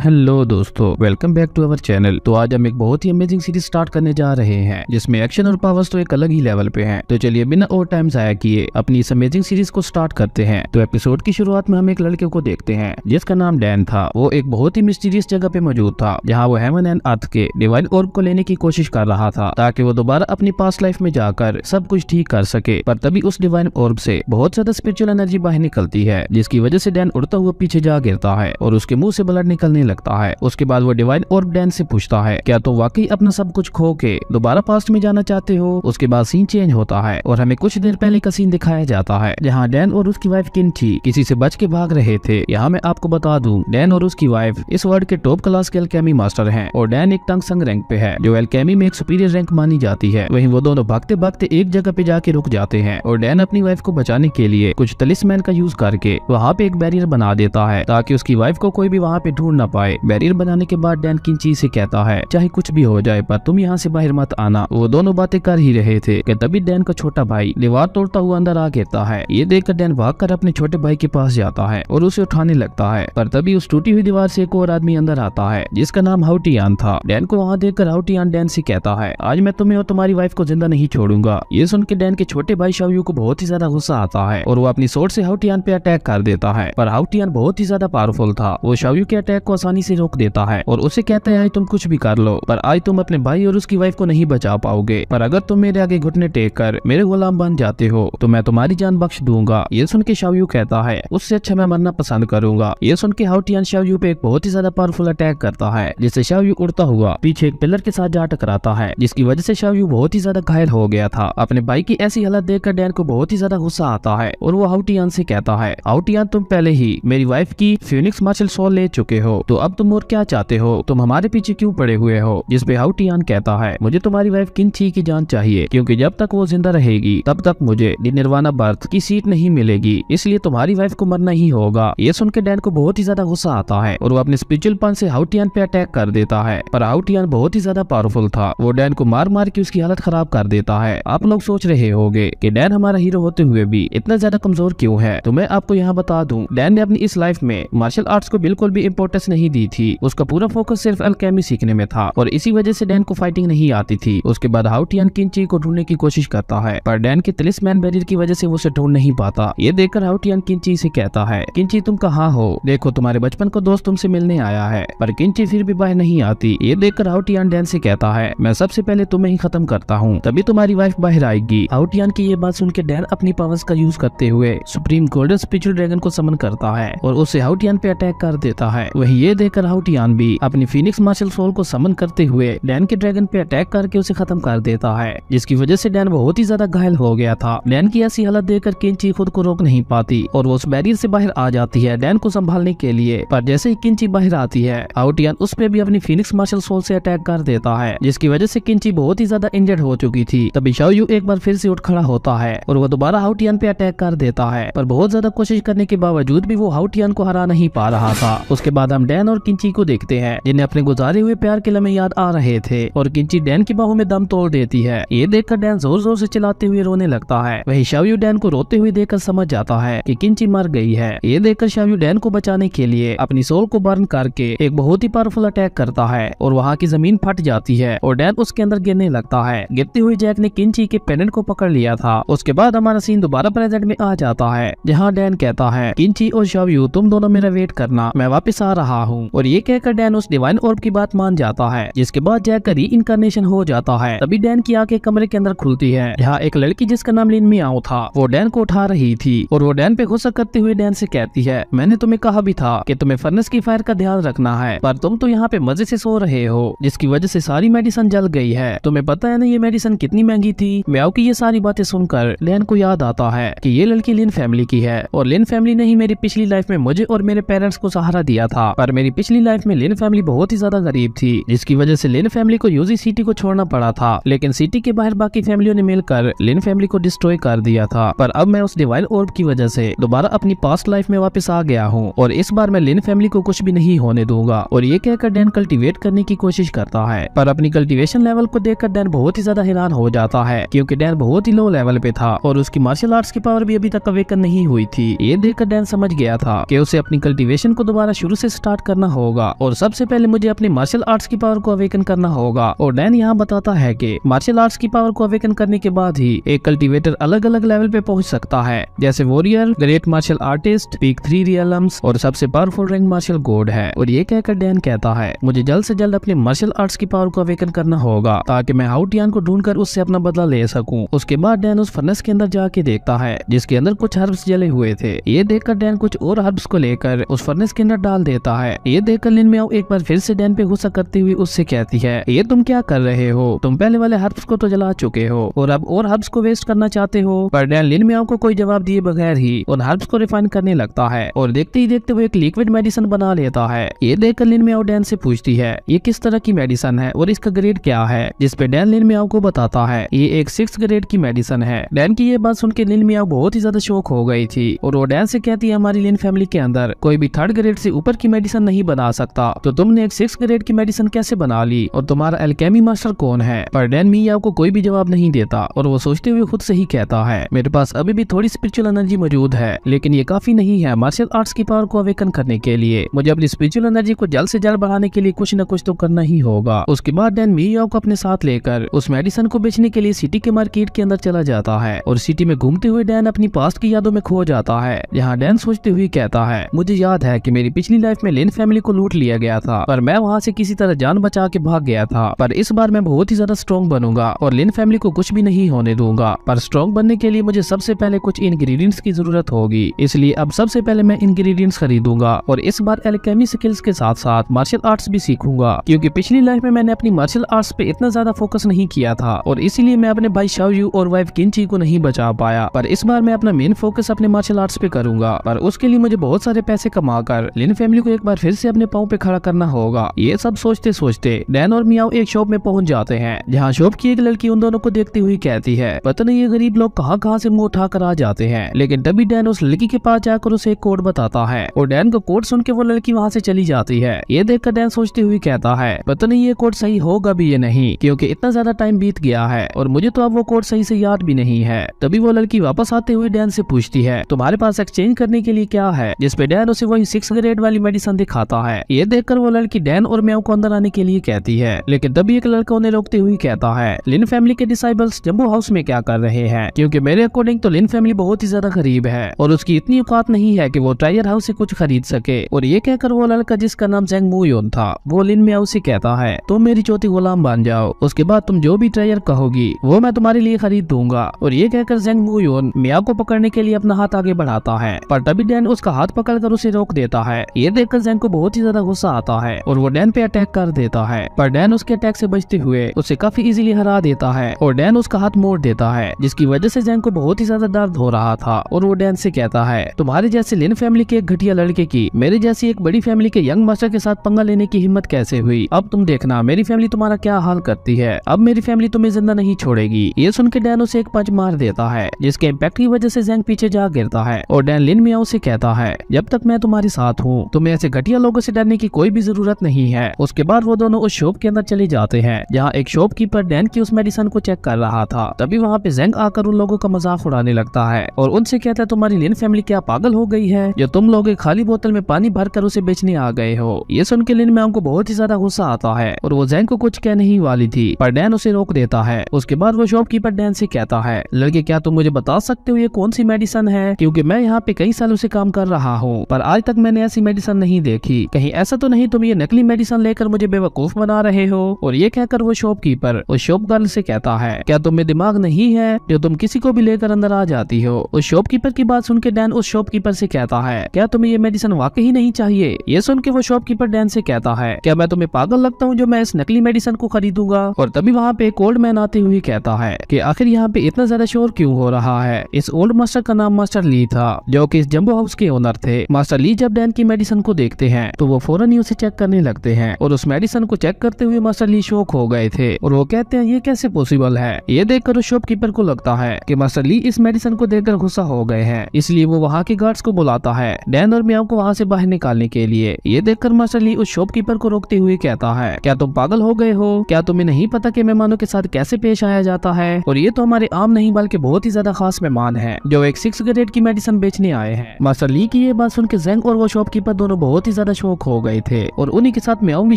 Hello दोस्तों, welcome back to our channel. तो आज हम एक बहुत ही अमेजिंग सीरीज स्टार्ट करने जा रहे हैं जिसमें एक्शन और पावर्स तो एक अलग ही लेवल पे हैं। तो चलिए बिना और टाइम जाया किए अपनी इस अमेजिंग सीरीज को स्टार्ट करते हैं। तो एपिसोड की शुरुआत में हम एक लड़के को देखते हैं जिसका नाम डैन था। वो एक बहुत ही मिस्टीरियस जगह पे मौजूद था जहाँ वो हेवन एंड अर्थ के डिवाइन ऑर्ब को लेने की कोशिश कर रहा था ताकि वो दोबारा अपनी पास्ट लाइफ में जाकर सब कुछ ठीक कर सके। पर तभी उस डिवाइन ऑर्ब से बहुत ज्यादा स्पिरिचुअल एनर्जी बाहर निकलती है जिसकी वजह से डैन उड़ता हुआ पीछे जा गिरता है और उसके मुंह से ब्लड निकलने लगता है। उसके बाद वो डिवाइन ऑर्ब डैन से पूछता है, क्या तुम वाकई अपना सब कुछ खो के दोबारा पास्ट में जाना चाहते हो? उसके बाद सीन चेंज होता है और हमें कुछ देर पहले का सीन दिखाया जाता है जहाँ डैन और उसकी वाइफ किंची किसी से बच के भाग रहे थे। यहाँ मैं आपको बता दूं, डैन और उसकी वाइफ इस वर्ल्ड के टॉप क्लास के एल्केमी मास्टर हैं और डैन एक टंग संग रैंक पे है जो एल्केमी में एक सुपीरियर रैंक मानी जाती है। वहीं वो दोनों भागते भागते एक जगह पे जाके रुक जाते हैं और डैन अपनी वाइफ को बचाने के लिए कुछ तलिस्मैन का यूज करके वहाँ पे एक बैरियर बना देता है ताकि उसकी वाइफ को कोई भी वहाँ पे ढूंढ ना पाए। बैरियर बनाने के बाद डैन किंची से कहता है, चाहे कुछ भी हो जाए पर तुम यहाँ से बाहर मत आना। वो दोनों बातें कर ही रहे थे कि तभी डैन का छोटा भाई दीवार तोड़ता हुआ अंदर आ गिरता है। ये देखकर डैन भागकर अपने छोटे भाई के पास जाता है और उसे उठाने लगता है। पर तभी उस टूटी हुई दीवार से एक और आदमी अंदर आता है जिसका नाम हाउटियान था। डैन को वहाँ देखकर हाउटियान डैन से कहता है, आज मैं तुम्हें और तुम्हारी वाइफ को जिंदा नहीं छोड़ूंगा। ये सुन के डैन के छोटे भाई शाओयू को बहुत ही ज्यादा गुस्सा आता है और वो अपनी सोर्ड से हाउटियान पे अटैक कर देता है। पर हाउटियान बहुत ही ज्यादा पावरफुल था। वो शाओयू के अटैक को आसानी से रोक देता है और उसे कहता है, तुम कुछ भी कर लो पर आज तुम अपने भाई और उसकी वाइफ को नहीं बचा पाओगे। पर अगर तुम मेरे आगे घुटने टेक कर मेरे गुलाम बन जाते हो तो मैं तुम्हारी जान बख्श दूंगा। ये सुन के शाओयू कहता है, उससे अच्छा मैं मरना पसंद करूंगा। ये सुन के हाउटियान शाओयू पे एक बहुत ही ज्यादा पावरफुल अटैक करता है जिससे शाओयू उड़ता हुआ पीछे एक पिलर के साथ जा टकराता है जिसकी वजह से शाओयू बहुत ही ज्यादा घायल हो गया था। अपने भाई की ऐसी हालत देखकर डैन को बहुत ही ज्यादा गुस्सा आता है और वो हाउटियान से कहता है, हाउटियान तुम पहले ही मेरी वाइफ की फिनिक्स मार्शल सोल ले चुके हो तो अब तुम और क्या चाहते हो? तुम हमारे पीछे क्यों पड़े हुए हो? जिस पे हाउटियान कहता है, मुझे तुम्हारी वाइफ किंची की जान चाहिए क्योंकि जब तक वो जिंदा रहेगी तब तक मुझे निर्वाणा बर्थ की सीट नहीं मिलेगी, इसलिए तुम्हारी वाइफ को मरना ही होगा। ये सुनकर डैन को बहुत ही ज्यादा गुस्सा आता है और वो अपने स्पिरिचुअल पन से हाउटियान पे अटैक कर देता है। पर हाउटियान बहुत ही ज्यादा पावरफुल था। वो डैन को मार मार के उसकी हालत खराब कर देता है। आप लोग सोच रहे होंगे कि डैन हमारा हीरो होते हुए भी इतना ज्यादा कमजोर क्यों है? तो मैं आपको यहाँ बता दूं, डैन ने अपनी इस लाइफ में मार्शल आर्ट्स को बिल्कुल भी इम्पोर्टेंस नहीं दी थी। उसका पूरा फोकस सिर्फ अल्केमी सीखने में था और इसी वजह से डैन को फाइटिंग नहीं आती थी। उसके बाद हाउटियान किंची को ढूंढने की कोशिश करता है पर डैन के तलिस्मैन बैरियर की वजह से वो उसे ढूंढ नहीं पाता। ये देखकर हाउटियान किंची से कहता है, किंची तुम कहाँ हो? देखो तुम्हारे बचपन का दोस्त तुमसे मिलने आया है। पर किंची फिर भी बाहर नहीं आती। ये देखकर हाउटियान डैन से कहता है, मैं सबसे पहले तुम्हें ही खत्म करता हूँ तभी तुम्हारी वाइफ बाहर आएगी। हाउटियान की ये बात सुन के डैन अपनी पावर्स का यूज करते हुए सुप्रीम गोल्डन स्पिरिचुअल ड्रैगन को समन करता है और उसे हाउटियान पे अटैक कर देता है। वहीं ये देखकर हाउटियान भी अपनी फिनिक्स मार्शल सोल को समन करते हुए डैन के ड्रैगन पे अटैक करके उसे खत्म कर देता है जिसकी वजह से डैन बहुत ही ज्यादा घायल हो गया था। डैन की ऐसी हालत देखकर किंची खुद को रोक नहीं पाती और वो उस बैरियर से बाहर आ जाती है डैन को संभालने के लिए। पर जैसे ही किंची बाहर आती है हाउटियान उस पे भी अपनी फिनिक्स मार्शल सोल से अटैक कर देता है जिसकी वजह से किंची बहुत ही ज्यादा इंजर्ड हो चुकी थी। तभी शाओयू एक बार फिर से उठ खड़ा होता है और वो दोबारा हाउटियान पे अटैक कर देता है। पर बहुत ज्यादा कोशिश करने के बावजूद भी वो हाउटियान को हरा नहीं पा रहा था। उसके बाद हम डैन और किंची को देखते हैं जिन्हें अपने गुजारे हुए प्यार के लम्हे याद आ रहे थे और किंची डैन की बाहों में दम तोड़ देती है। ये देखकर डैन जोर जोर से चिल्लाते हुए रोने लगता है। वही शाओयू डैन को रोते हुए देखकर समझ जाता है कि किंची मर गई है। ये देखकर शाओयू डैन को बचाने के लिए अपनी सोल को बर्न करके एक बहुत ही पावरफुल अटैक करता है और वहाँ की जमीन फट जाती है और डैन उसके अंदर गिरने लगता है। गिरते हुए जैक ने किंची के पेंडेंट को पकड़ लिया था। उसके बाद हमारा सीन दोबारा प्रेजेंट में आ जाता है जहाँ डैन कहता है, किंची और शाओयू तुम दोनों मेरा वेट करना, मैं वापस आ रहा हूँ। और ये कहकर डैन उस डिवाइन ऑर्ब की बात मान जाता है जिसके बाद जैक का रीइंकार्नेशन हो जाता है। तभी डैन की आंखें कमरे के अंदर खुलती है जहाँ एक लड़की जिसका नाम लिन मियाओ था वो डैन को उठा रही थी और वो डैन पे गुस्सा करते हुए डैन से कहती है, मैंने तुम्हें कहा भी था कि तुम्हें फर्नेस की फायर का ध्यान रखना है पर तुम तो यहाँ पे मजे से सो रहे हो जिसकी वजह से सारी मेडिसिन जल गई है। तुम्हें पता है ना ये मेडिसिन कितनी महंगी थी? मियाओ की ये सारी बातें सुनकर डैन को याद आता है कि ये लड़की लिन फैमिली की है और लिन फैमिली ने ही मेरी पिछली लाइफ में मुझे और मेरे पेरेंट्स को सहारा दिया था। पर मेरी पिछली लाइफ में लिन फैमिली बहुत ही ज्यादा गरीब थी जिसकी वजह से लिन फैमिली को यूजी सिटी को छोड़ना पड़ा था। लेकिन सिटी के बाहर बाकी फैमिलियों ने मिलकर लिन फैमिली को डिस्ट्रॉय कर दिया था। पर अब मैं उस डिवाइन ऑर्ब की वजह से दोबारा अपनी पास्ट लाइफ में वापस आ गया हूँ और इस बार मैं लिन फैमिली को कुछ भी नहीं होने दूंगा। और ये कहकर डैन कल्टीवेट करने की कोशिश करता है पर अपनी कल्टीवेशन लेवल को देखकर डैन बहुत ही ज्यादा हैरान हो जाता है क्योंकि डैन बहुत ही लो लेवल पे था और उसकी मार्शल आर्ट्स की पावर भी अभी तक अवेकन नहीं हुई थी। ये देखकर डैन समझ गया था कि उसे अपनी कल्टीवेशन को दोबारा शुरू से स्टार्ट करना होगा और सबसे पहले मुझे अपनी मार्शल आर्ट्स की पावर को अवेकन करना होगा। और डैन यहाँ बताता है कि मार्शल आर्ट्स की पावर को अवेकन करने के बाद ही एक कल्टीवेटर अलग अलग लेवल पे पहुंच सकता है, जैसे warrior, great martial artist, peak 3 realms और सबसे पावरफुल रैंक मार्शल गॉड है। और ये कहकर डैन कहता है मुझे जल्द से जल्द अपनी मार्शल आर्ट्स की पावर को अवेकन करना होगा ताकि मैं हाउ टियान को ढूंढकर उससे अपना बदला ले सकूं। उसके बाद डैन उस फर्नेस के अंदर जाके देखता है जिसके अंदर कुछ हर्ब्स जले हुए थे। ये देखकर डैन कुछ और हर्ब्स को लेकर उस फर्नेस के अंदर डाल देता है। ये देखकर लिन मियाओ एक बार फिर से डैन पे गुस्सा करती हुई उससे कहती है ये तुम क्या कर रहे हो, तुम पहले वाले हर्ब्स को तो जला चुके हो और अब और हर्ब्स को वेस्ट करना चाहते हो। पर डैन लिन मियाओ को कोई जवाब दिए बगैर ही उन हर्ब्स को रिफाइन करने लगता है और देखते ही देखते वो एक लिक्विड मेडिसिन बना लेता है। ये देखकर लिन मियाओ डैन से पूछती है ये किस तरह की मेडिसिन है और इसका ग्रेड क्या है, जिसपे डैन लिन मियाओ को बताता है ये एक 6th ग्रेड की मेडिसिन है। डैन की ये बात सुन के लिन मियाओ बहुत ही ज्यादा शौक हो गई थी और वो डैन से कहती है हमारी लिन फैमिली के अंदर कोई भी 3rd ग्रेड से ऊपर की मेडिसिन नहीं बना सकता, तो तुमने एक 6th ग्रेड की मेडिसिन कैसे बना ली और तुम्हारा एल्केमी मास्टर कौन है। पर डैन मियाओ को कोई भी जवाब नहीं देता और वो सोचते हुए खुद से ही कहता है मेरे पास अभी भी थोड़ी स्पिरिचुअल एनर्जी मौजूद है, लेकिन ये काफी नहीं है मार्शल आर्ट्स की पावर को अवेकन करने के लिए। मुझे अपनी स्पिरिचुअल एनर्जी को जल्द से जल्द बढ़ाने के लिए कुछ न कुछ तो करना ही होगा। उसके बाद डैन मियाओ को अपने साथ लेकर उस मेडिसिन को बेचने के लिए सिटी के मार्केट के अंदर चला जाता है और सिटी में घूमते हुए डैन अपनी पास्ट की यादों में खो जाता है, जहाँ डैन सोचते हुए कहता है मुझे याद है कि मेरी पिछली लाइफ में लिन फैमिली को लूट लिया गया था, पर मैं वहाँ से किसी तरह जान बचा के भाग गया था। पर इस बार मैं बहुत ही ज्यादा स्ट्रॉन्ग बनूंगा और लिन फैमिली को कुछ भी नहीं होने दूंगा। पर स्ट्रॉन्ग बनने के लिए मुझे सबसे पहले कुछ इंग्रेडिएंट्स की जरूरत होगी, इसलिए अब सबसे पहले मैं इंग्रेडिएंट्स खरीदूंगा और इस बार एल्केमी स्किल्स के साथ साथ मार्शल आर्ट्स भी सीखूंगा, क्योंकि पिछली लाइफ में मैंने अपनी मार्शल आर्ट्स पे इतना ज्यादा फोकस नहीं किया था और इसीलिए मैं अपने भाई शाओयू और वाइफ किंची को नहीं बचा पाया। पर इस बार मैं अपना मेन फोकस अपने मार्शल आर्ट्स पे करूंगा, पर उसके लिए मुझे बहुत सारे पैसे कमाकर लिन फैमिली को एक बार फिर से अपने पाँव पे खड़ा करना होगा। ये सब सोचते सोचते डैन और मियाओ एक शॉप में पहुंच जाते हैं, जहाँ शॉप की एक लड़की उन दोनों को देखती हुई कहती है पता नहीं ये गरीब लोग कहाँ से मुंह उठा कर आ जाते हैं। लेकिन तभी डैन उस लड़की के पास जाकर उसे एक कोड बताता है और डैन का कोड सुन के वो लड़की वहाँ से चली जाती है। ये देखकर डैन सोचते हुए कहता है पता नहीं ये कोड सही होगा भी ये नहीं, क्योंकि इतना ज्यादा टाइम बीत गया है और मुझे तो अब वो कोड सही से याद भी नहीं है। तभी वो लड़की वापस आते हुए डैन से पूछती है तुम्हारे पास एक्सचेंज करने के लिए क्या है, जिसपे डैन उसे वही 6th ग्रेड वाली मेडिसिन दिखाता है। ये देखकर वो लड़की डैन और मियाओ को अंदर आने के लिए कहती है, लेकिन तभी एक लड़का उन्हें रोकते हुए कहता है लिन फैमिली के डिसाइबल्स जंबो हाउस में क्या कर रहे हैं, क्योंकि मेरे अकॉर्डिंग तो लिन फैमिली बहुत ही ज्यादा गरीब है और उसकी इतनी औकात नहीं है कि वो ट्रायर हाउस से कुछ खरीद सके। और ये कहकर वो लड़का जिसका नाम जेंग मुयोन था वो लिन मियाओ से कहता है तुम मेरी चौथी गुलाम बन जाओ, उसके बाद तुम जो भी ट्रायर कहोगी वो मैं तुम्हारे लिए खरीद दूंगा। और ये कहकर जेंग मुयोन मियाओ को पकड़ने के लिए अपना हाथ आगे बढ़ाता है, पर तभी डैन उसका हाथ पकड़कर उसे रोक देता है। ये देखकर जेंग को बहुत ही ज्यादा गुस्सा आता है और वो डैन पे अटैक कर देता है, पर डैन उसके अटैक से बचते हुए उसे काफी इजीली हरा देता है और डैन उसका हाथ मोड़ देता है, जिसकी वजह से जेंग को बहुत ही ज्यादा दर्द हो रहा था। और वो डैन से कहता है तुम्हारे जैसे लिन फैमिली के एक घटिया लड़के की मेरी जैसी एक बड़ी फैमिली के यंग मास्टर के साथ पंगा लेने की हिम्मत कैसे हुई, अब तुम देखना मेरी फैमिली तुम्हारा क्या हाल करती है, अब मेरी फैमिली तुम्हें जिंदा नहीं छोड़ेगी। ये सुन के डैन उसे एक पंच मार देता है, जिसके इम्पैक्ट की वजह से जेंग पीछे जा गिरता है और डैन लिन मियाओ से कहता है जब तक मैं तुम्हारे साथ हूँ तुम्हें ऐसे घटिया लोगों से डरने की कोई भी जरूरत नहीं है। उसके बाद वो दोनों उस शॉप के अंदर चले जाते हैं, जहाँ एक शॉपकीपर डैन की उस मेडिसिन को चेक कर रहा था। तभी वहाँ पे जेंग आकर उन लोगों का मजाक उड़ाने लगता है और उनसे कहता है तुम्हारी लिन फैमिली क्या पागल हो गई है जो तुम लोग एक खाली बोतल में पानी भरकर उसे बेचने आ गए हो। ये सुन के लिन मियाओ को बहुत ही ज्यादा गुस्सा आता है और वो जेंग को कुछ कह नहीं वाली थी, पर डैन उसे रोक देता है। उसके बाद वो शॉपकीपर डैन से कहता है लड़के क्या तुम मुझे बता सकते हो ये कौन सी मेडिसिन है, क्योंकि मैं यहाँ पे कई सालों से काम कर रहा हूँ पर आज तक मैंने ऐसी मेडिसिन नहीं देखी, कहीं ऐसा तो नहीं तुम ये नकली मेडिसिन लेकर मुझे बेवकूफ बना रहे हो। और ये कहकर वो शॉपकीपर उस शॉप गर्ल से कहता है क्या तुम्हें दिमाग नहीं है जो तुम किसी को भी लेकर अंदर आ जाती हो। उस शॉपकीपर की बात सुन के डैन उस शॉपकीपर से कहता है क्या तुम्हें ये मेडिसिन वाकई नहीं चाहिए। ये सुन के वो शॉपकीपर डैन से कहता है क्या मैं तुम्हें पागल लगता हूँ जो मैं इस नकली मेडिसिन को खरीदूंगा। और तभी वहाँ पे एक ओल्ड मैन आते हुए कहता है कि आखिर यहाँ पे इतना ज्यादा शोर क्यों हो रहा है। इस ओल्ड मास्टर का नाम मास्टर ली था जो कि इस जंबो हाउस के ओनर थे। मास्टर ली जब डैन की मेडिसिन को देखते हैं तो वो फौरन ही उसे चेक करने लगते हैं और उस मेडिसिन को चेक करते हुए मास्टर ली शॉक हो गए थे और वो कहते हैं ये कैसे पॉसिबल है। ये देखकर उस शॉपकीपर को लगता है कि मास्टर ली इस मेडिसिन को देखकर गुस्सा हो गए हैं, इसलिए वो वहाँ के गार्ड्स को बुलाता है डैन और मियाओ को वहाँ से बाहर निकालने के लिए। ये देखकर मास्टर ली उस शॉपकीपर को रोकते हुए कहता है क्या तुम पागल हो गए हो, क्या तुम्हें नहीं पता कि मेहमानों के साथ कैसे पेश आया जाता है। और ये तो हमारे आम नहीं बल्कि बहुत ही ज्यादा खास मेहमान हैं जो एक 6th ग्रेड की मेडिसिन बेचने आए हैं। मास्टर ली की ये बात सुन के जेंग और वो शॉपकीपर दोनों बहुत ही ज्यादा शौक हो गए थे और उन्हीं के साथ म्याऊ भी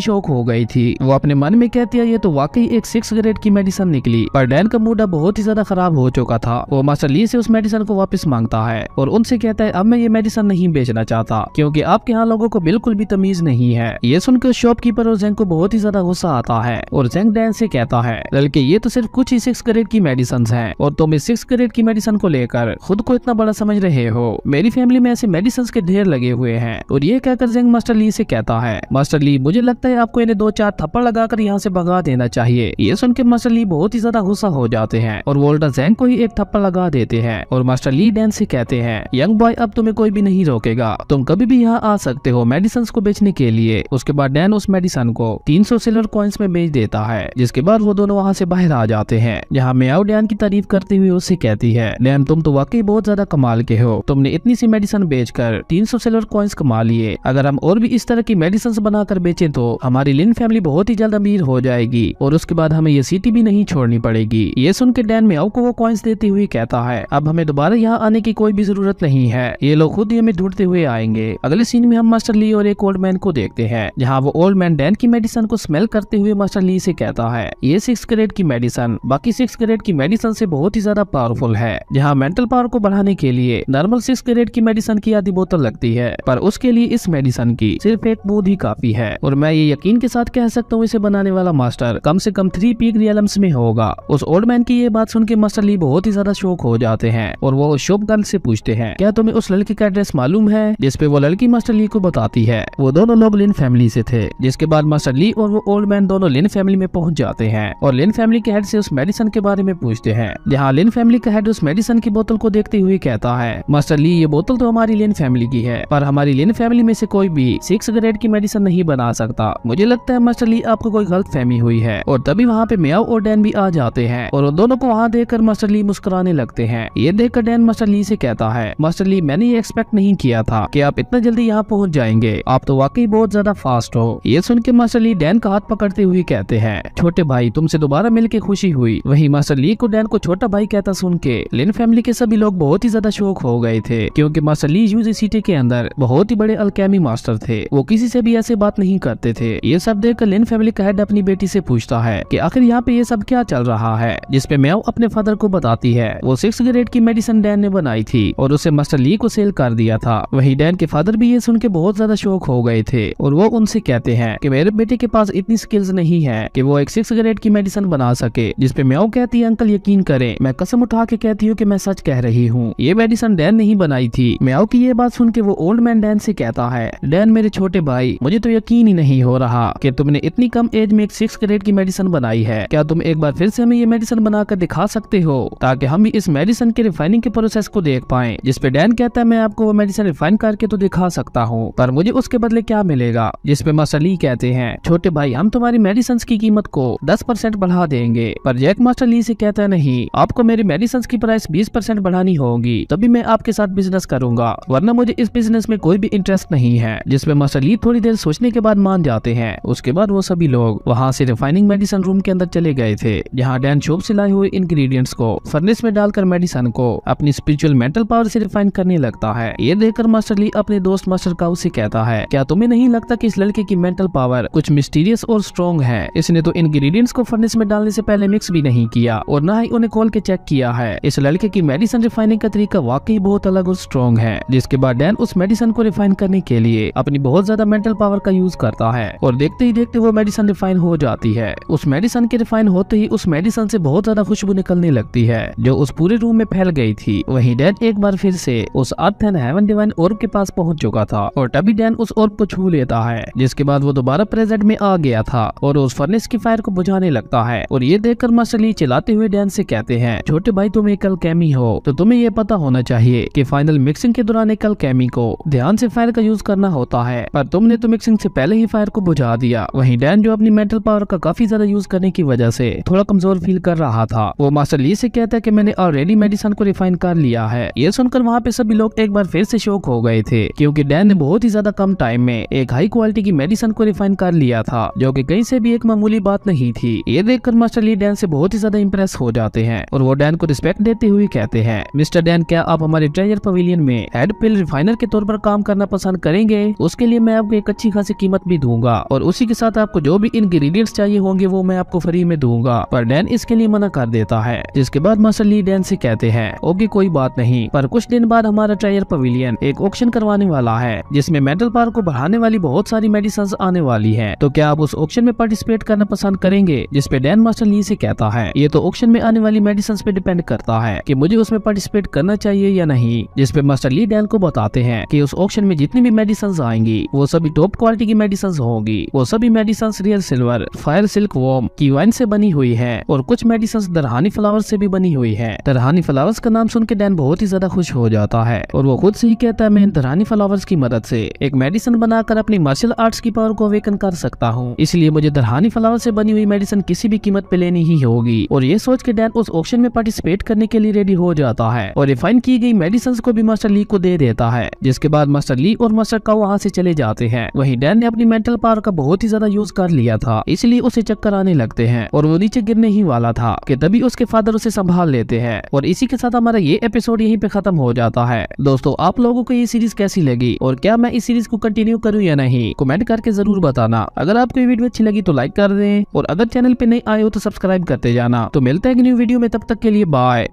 शौक हो गई थी। वो अपने मन में कहती है ये तो वाकई एक 6 ग्रेड की मेडिसिन निकली। पर डैन का मूड बहुत ही ज्यादा खराब हो चुका था। वो मास्टर ली से उस मेडिसिन को वापस मांगता है और उनसे कहता है अब मैं ये मेडिसिन नहीं बेचना चाहता क्योंकि आपके यहाँ लोगों को बिल्कुल भी तमीज नहीं है। ये सुनकर शॉपकीपर और जेंग को बहुत ही ज्यादा गुस्सा आता है और जेंग डैन से कहता है बल्कि ये तो सिर्फ कुछ ही 6 ग्रेड की मेडिसिन है और तुम इस 6 ग्रेड की मेडिसिन को लेकर खुद को इतना बड़ा समझ रहे हो। मेरी फैमिली में ऐसे मेडिसिन के ढेर लगे हुए हैं। और ये कहकर जेंग मास्टर ली से कहता है मास्टर ली मुझे लगता है आपको इन्हें 2-4 थप्पड़ लगाकर यहाँ से भगा देना चाहिए। ये सुन के मास्टर ली बहुत ही ज्यादा गुस्सा हो जाते हैं और वो उल्टा जेंग को ही एक थप्पड़ लगा देते हैं। और मास्टर ली डैन से कहते हैं यंग बॉय अब तुम्हें कोई भी नहीं रोकेगा, तुम कभी भी यहाँ आ सकते हो मेडिसिन को बेचने के लिए। उसके बाद डैन उस मेडिसिन को 300 सिल्वर कॉइन्स में बेच देता है। जिसके बाद वो दोनों वहाँ से बाहर आ जाते हैं जहाँ म्याऊ डैन की तारीफ करते हुए उससे कहती है डैन तुम तो वाकई बहुत ज्यादा कमाल के हो, तुमने इतनी सी मेडिसिन बेचकर 300 सिल्वर कॉइन्स कमा लिए। अगर हम और भी इस तरह की मेडिसिन बनाकर बेचें तो हमारी लिन फैमिली बहुत ही जल्द अमीर हो जाएगी और उसके बाद हमें ये सिटी भी नहीं छोड़नी पड़ेगी। ये सुन के डैन म्याऊ को वो कॉइन्स देते हुए कहता है अब हमें दोबारा यहाँ आने की कोई भी जरूरत नहीं है, ये लोग खुद ही हमें ढूंढते हुए आएंगे। अगले सीन में हम मास्टर ली और एक ओल्ड मैन को देखते हैं जहाँ वो ओल्ड मैन डैन की मेडिसिन को स्मेल करते हुए मास्टर ली से कहता है ये 6 ग्रेड की मेडिसिन बाकी 6 ग्रेड की मेडिसिन से बहुत ही ज्यादा पावरफुल है। जहाँ मेंटल पावर को बढ़ाने के लिए नॉर्मल 6 ग्रेड की मेडिसिन की आधी बोतल लगती है पर उसके लिए इस मेडिसिन की सिर्फ एक बूंद ही काफी है। और मैं ये यकीन के साथ कह सकता हूँ इसे बनाने वाला मास्टर कम से कम 3 पीक रियल्म्स में होगा। उस ओल्ड मैन की ये बात सुन के मास्टर ली बहुत ही ज्यादा शौक हो जाते हैं और वो शॉप गर्ल से पूछते हैं क्या तुम्हें उस लड़की का एड्रेस मालूम है। जिसपे वो लड़की मास्टर ली को बताती है वो दोनों लोग लिन फैमिली से थे। जिसके बाद मास्टर ली और वो ओल्ड मैन दोनों लिन फैमिली में पहुंच जाते हैं और लिन फैमिली के हेड से उस मेडिसिन के बारे में पूछते हैं। जहाँ लिन फैमिली का हेड उस मेडिसिन की बोतल को देखते हुए कहता है मास्टर ली ये बोतल तो हमारी लिन फैमिली की है पर हमारी लिन फैमिली में से कोई भी 6 ग्रेड की मेडिसिन नहीं बना सकता। मुझे लगता है मास्टर ली आपको कोई गलत फहमी हुई है। और तभी वहाँ पे म्याऊ और डैन भी आ जाते हैं और उन दोनों को वहाँ देखकर मास्टर ली मुस्कुराने लगते हैं। ये देखकर डैन मास्टर ली से कहता है मास्टर ली मैंने ये एक्सपेक्ट नहीं किया था कि आप इतना जल्दी यहाँ पहुँच जाएंगे, आप तो वाकई बहुत ज्यादा फास्ट हो। ये सुन के मास्टर ली डैन का हाथ पकड़ते हुए कहते हैं छोटे भाई तुमसे दोबारा मिलकर खुशी हुई। वही मास्टर ली को डैन को छोटा भाई कहता सुन के लिन फैमिली के सभी लोग बहुत ही ज्यादा शौक हो गए थे क्योंकि मास्टर ली यूजी सिटी के अंदर बहुत ही बड़े अल्केमी मास्टर थे। वो किसी से भी ऐसे बात नहीं करते थे। ये सब देखकर लिन फैमिली का हेड अपनी बेटी से पूछता है कि आखिर यहाँ पे ये सब क्या चल रहा है। जिसपे म्याऊ अपने फादर को बताती है वो 6 ग्रेड की मेडिसिन डैन ने बनाई थी और उसे मास्टर ली को सेल कर दिया था। वही डैन के फादर भी ये सुन के बहुत ज्यादा शौक हो गए थे और वो उनसे कहते हैं कि मेरे बेटे के पास इतनी स्किल्स नहीं है कि वो एक 6 ग्रेड की मेडिसिन बना सके। जिसपे म्याऊ कहती है अंकल यकीन करें मैं कसम उठा के कहती हूँ कि मैं सच कह रही हूँ, ये मेडिसिन डैन नहीं बनाई थी। म्याऊ की ये बात सुन के वो ओल्ड मैन डैन से कहता है डैन मेरे छोटे भाई मुझे तो यकीन ही नहीं हो रहा कि तुमने इतनी कम एज में एक 6 ग्रेड की मेडिसिन बनाई है। क्या तुम एक बार फिर से हमें ये मेडिसिन बनाकर दिखा सकते हो ताकि हम भी इस मेडिसिन के रिफाइनिंग के प्रोसेस को देख पाएं। जिसपे डैन कहता है मैं आपको वो मेडिसिन रिफाइन करके तो दिखा सकता हूँ पर मुझे उसके बदले क्या मिलेगा। जिसपे मास्टर ली कहते हैं छोटे भाई हम तुम्हारी मेडिसिन की कीमत को 10% बढ़ा देंगे। पर जैक मास्टर ली से कहता है नहीं आपको मेरी मेडिसिन की प्राइस 20% बढ़ानी होगी तभी मैं आपके साथ बिजनेस करूंगा वरना मुझे इस बिजनेस में कोई भी इंटरेस्ट नहीं है। जिसपे मास्टर ली थोड़ी देर सोचने के बाद मान जाते हैं। उसके बाद वो सभी लोग वहाँ से रिफाइनिंग मेडिसिन रूम के अंदर चले गए थे जहाँ डैन शॉप से लाए हुए इंग्रेडिएंट्स को फर्नेस में डालकर मेडिसिन को अपनी स्पिरिचुअल मेंटल पावर से रिफाइन करने लगता है। ये देखकर मास्टर ली अपने दोस्त मास्टर काउ से कहता है क्या तुम्हें नहीं लगता कि इस लड़के की मेंटल पावर कुछ मिस्टीरियस और स्ट्रॉन्ग है। इसने तो इंग्रेडिएंट्स को फर्नेस में डालने से पहले मिक्स भी नहीं किया और न ही उन्हें खोल के चेक किया है। इस लड़के की मेडिसिन रिफाइनिंग का तरीका वाकई बहुत अलग और स्ट्रॉन्ग है। जिसके बाद डैन उस मेडिसिन को रिफाइन करने के लिए अपनी बहुत ज्यादा मेंटल पावर का यूज करता है और देखते ही देखते वो मेडिसिन रिफाइन हो जाती है। उस मेडिसिन के रिफाइन होते ही उस मेडिसिन से बहुत ज्यादा खुशबू निकलने लगती है जो उस पूरे रूम में फैल गई थी। वहीं डैन एक बार फिर से उस अर्थ एंड हेवन डिवाइन ऑर्ब के पास पहुंच चुका था और तभी डैन उस ऑर्ब को छू लेता है। जिसके बाद वो दोबारा प्रेजेंट में आ गया था और उस फर्नेस की फायर को बुझाने लगता है। और ये देखकर मास्टर ली चिल्लाते हुए डैन से कहते हैं छोटे भाई तुम एक अल्केमी हो तो तुम्हें ये पता होना चाहिए कि फाइनल मिक्सिंग के दौरान एक अल्केमी को ध्यान से फायर का यूज करना होता है पर तुमने तो मिक्सिंग से पहले ही फायर को बुझा दिया। वहीं डैन जो अपनी मेंटल पावर का काफी ज्यादा यूज करने की वजह से थोड़ा कमजोर फील कर रहा था वो मास्टर ली से कहता है कि मैंने ऑलरेडी मेडिसिन को रिफाइन कर लिया है। ये सुनकर वहाँ पे सभी लोग एक बार फिर से शॉक हो गए थे क्योंकि डैन ने बहुत ही ज्यादा कम टाइम में एक हाई क्वालिटी की मेडिसिन को रिफाइन कर लिया था जो कि कहीं से भी एक मामूली बात नहीं थी। ये देखकर मास्टर ली डैन से बहुत ही ज्यादा इंप्रेस हो जाते हैं और वो डैन को रिस्पेक्ट देते हुए कहते हैं मिस्टर डैन क्या आप हमारे ट्रेजर पवेलियन में हेड पिल रिफाइनर के तौर पर काम करना पसंद करेंगे। उसके लिए मैं आपको एक अच्छी खासी कीमत भी दूंगा और उसी के साथ आपको जो भी इंग्रेडिएंट्स चाहिए होंगे वो मैं आपको फ्री में दूंगा। पर डैन इसके लिए मना कर देता है, जिसके बाद मास्टर ली डैन से कहते हैं ओके कोई बात नहीं, पर कुछ दिन बाद हमारा ट्रायर पवेलियन एक ऑक्शन करवाने वाला है जिसमें मेंटल पावर को बढ़ाने वाली बहुत सारी मेडिसिन आने वाली है, तो क्या आप उस ऑक्शन में पार्टिसिपेट करना पसंद करेंगे? जिसपे डैन मास्टर ली से कहता है ये तो ऑक्शन में आने वाली मेडिसिन पे डिपेंड करता है कि मुझे उसमें पार्टिसिपेट करना चाहिए या नहीं। जिसपे मास्टर ली डैन को बताते हैं कि उस ऑक्शन में जितनी भी मेडिसिन आएंगी वो सभी टॉप क्वालिटी की मेडिसिन होगी। वो सभी medicine real silver, fire silk worm की वाइन से बनी हुई है और कुछ मेडिसिन दरहानी फ्लावर्स से भी बनी हुई है। दरहानी फ्लावर्स का नाम सुन के डैन बहुत ही ज्यादा खुश हो जाता है और वो खुद से ही कहता है मैं दरहानी फ्लावर्स की मदद से एक मेडिसिन बनाकर अपनी मार्शल आर्ट्स की पावर को अवेकन कर सकता हूँ, इसलिए मुझे दरहानी फ्लावर से बनी हुई मेडिसिन किसी भी कीमत पे लेनी ही होगी। और ये सोच के डैन उस ऑक्शन में पार्टिसिपेट करने के लिए रेडी हो जाता है और रिफाइन की गई मेडिसिन को भी मास्टर ली को दे देता है। जिसके बाद मास्टर ली और मास्टर काओ वहाँ से चले जाते हैं। वहीं डैन ने अपनी मेंटल पावर का बहुत ही ज्यादा यूज कर लिया था, इसलिए उसे चक्कर आने लगते हैं और वो नीचे गिरने ही वाला था कि तभी उसके फादर उसे संभाल लेते हैं। और इसी के साथ हमारा ये एपिसोड यहीं पे खत्म हो जाता है। दोस्तों आप लोगों को ये सीरीज कैसी लगी और क्या मैं इस सीरीज को कंटिन्यू करूं या नहीं, कमेंट करके जरूर बताना। अगर आपको ये वीडियो अच्छी लगी तो लाइक कर दें और अगर चैनल पे नए आए हो तो सब्सक्राइब करते जाना। तो मिलते हैं एक न्यू वीडियो में, तब तक के लिए बाय।